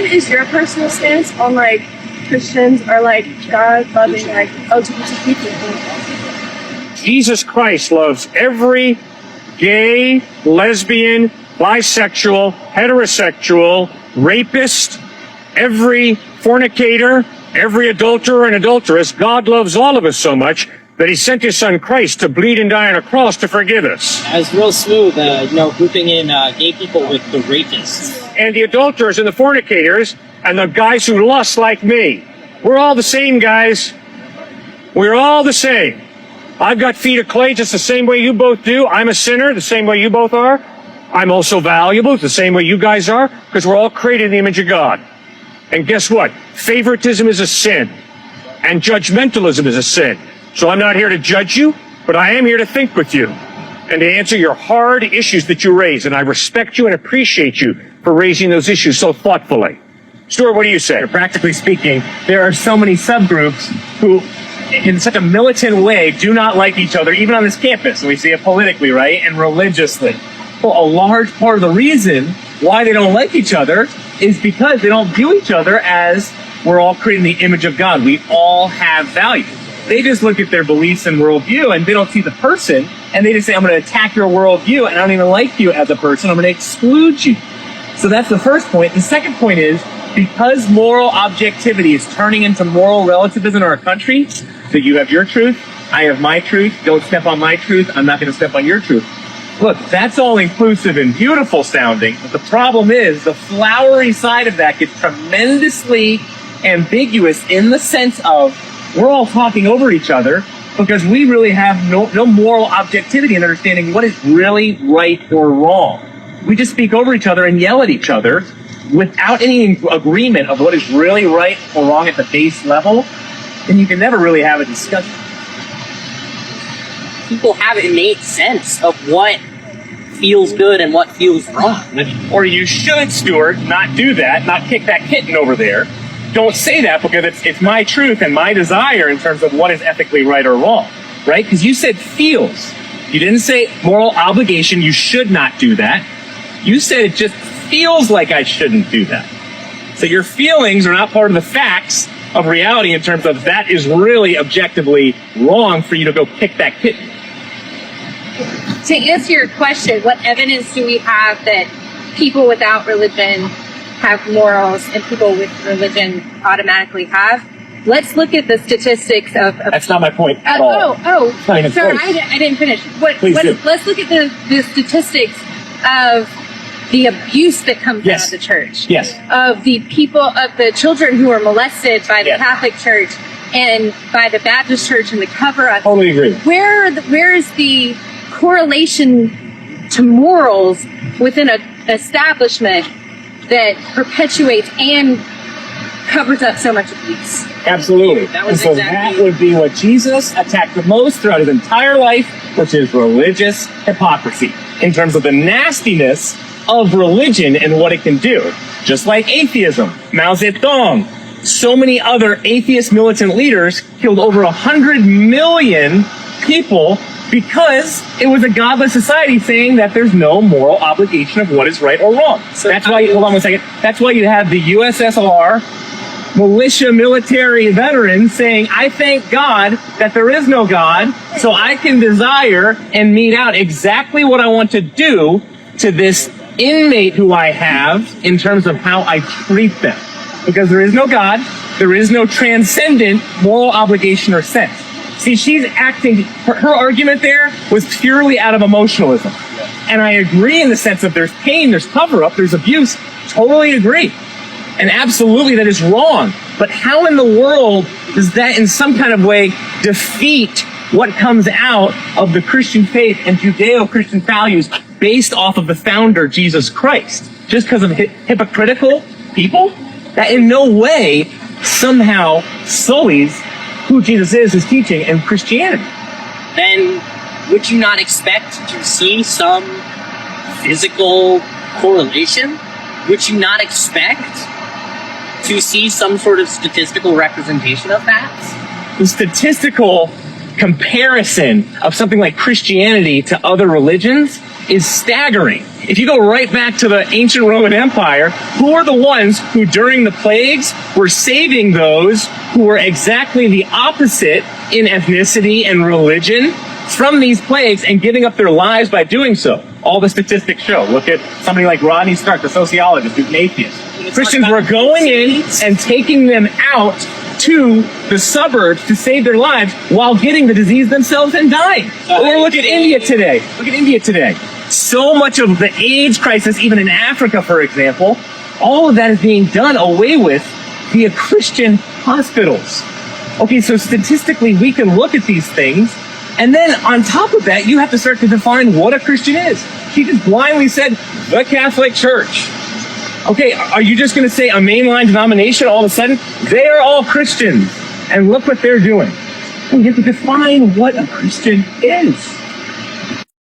what is your personal stance on like Christians or like God loving like LGBT people? Jesus Christ loves every gay, lesbian, bisexual, heterosexual, rapist, every fornicator, every adulterer and adulteress. God loves all of us so much that he sent his son Christ to bleed and die on a cross to forgive us. It's real smooth, grouping in gay people with the rapists. And the adulterers and the fornicators and the guys who lust like me. We're all the same, guys. We're all the same. I've got feet of clay just the same way you both do. I'm a sinner the same way you both are. I'm also valuable the same way you guys are, because we're all created in the image of God. And guess what? Favoritism is a sin. And judgmentalism is a sin. So I'm not here to judge you, but I am here to think with you and to answer your hard issues that you raise. And I respect you and appreciate you for raising those issues so thoughtfully. Stuart, what do you say? Practically speaking, there are so many subgroups who, in such a militant way, do not like each other, even on this campus. We see it politically, right? And religiously. Well, a large part of the reason why they don't like each other is because they don't view each other as we're all creating the image of God. We all have value. They just look at their beliefs and worldview, and they don't see the person, and they just say, I'm going to attack your worldview, and I don't even like you as a person. I'm going to exclude you. So that's the first point. The second point is, because moral objectivity is turning into moral relativism in our country, so you have your truth, I have my truth, don't step on my truth, I'm not going to step on your truth. Look, that's all inclusive and beautiful sounding, but the problem is the flowery side of that gets tremendously ambiguous in the sense of we're all talking over each other because we really have no moral objectivity in understanding what is really right or wrong. We just speak over each other and yell at each other without any agreement of what is really right or wrong at the base level, then you can never really have a discussion. People have innate sense of what feels good and what feels wrong. Or you should, Stuart, not do that, not kick that kitten over there. Don't say that because it's my truth and my desire in terms of what is ethically right or wrong, right? Because you said feels. You didn't say moral obligation, you should not do that. You said it just feels like I shouldn't do that. So your feelings are not part of the facts of reality in terms of that is really objectively wrong for you to go kick that kitten. To answer your question, what evidence do we have that people without religion have morals and people with religion automatically have? Let's look at the statistics of That's not my point at all. Sorry, I didn't finish. Let's look at the statistics of the abuse that comes out of the church. Yes. Of the people, of the children who are molested by the Catholic Church and by the Baptist Church and the cover-up. Totally agree. Where is the correlation to morals within an establishment that perpetuates and covers up so much abuse? Absolutely. That would be what Jesus attacked the most throughout his entire life, which is religious hypocrisy, in terms of the nastiness of religion and what it can do. Just like atheism, Mao Zedong, so many other atheist militant leaders killed over 100 million people because it was a godless society saying that there's no moral obligation of what is right or wrong. So that's why, hold on one second, that's why you have the USSR militia military veterans saying, I thank God that there is no God, so I can desire and mete out exactly what I want to do to this inmate who I have in terms of how I treat them. Because there is no God, there is no transcendent moral obligation or sense. See, she's acting, her argument there was purely out of emotionalism. And I agree in the sense of there's pain, there's cover-up, there's abuse, totally agree. And absolutely that is wrong. But how in the world does that in some kind of way defeat what comes out of the Christian faith and Judeo-Christian values based off of the founder, Jesus Christ? Just because of hypocritical people? That in no way somehow sullies who Jesus is, his teaching, and Christianity. Then would you not expect to see some physical correlation? Would you not expect to see some sort of statistical representation of that? The statistical comparison of something like Christianity to other religions is staggering. If you go right back to the ancient Roman Empire, who are the ones who during the plagues were saving those who were exactly the opposite in ethnicity and religion from these plagues and giving up their lives by doing so? All the statistics show. Look at somebody like Rodney Stark, the sociologist, who's an atheist. Christians were going in and taking them out to the suburbs to save their lives while getting the disease themselves and dying. Or look at India today. Look at India today. So much of the AIDS crisis, even in Africa, for example, all of that is being done away with via Christian hospitals. Okay, so statistically, we can look at these things, and then on top of that, you have to start to define what a Christian is. She just blindly said, the Catholic Church. Okay, are you just going to say a mainline denomination all of a sudden? They are all Christians, and look what they're doing. We have to define what a Christian is.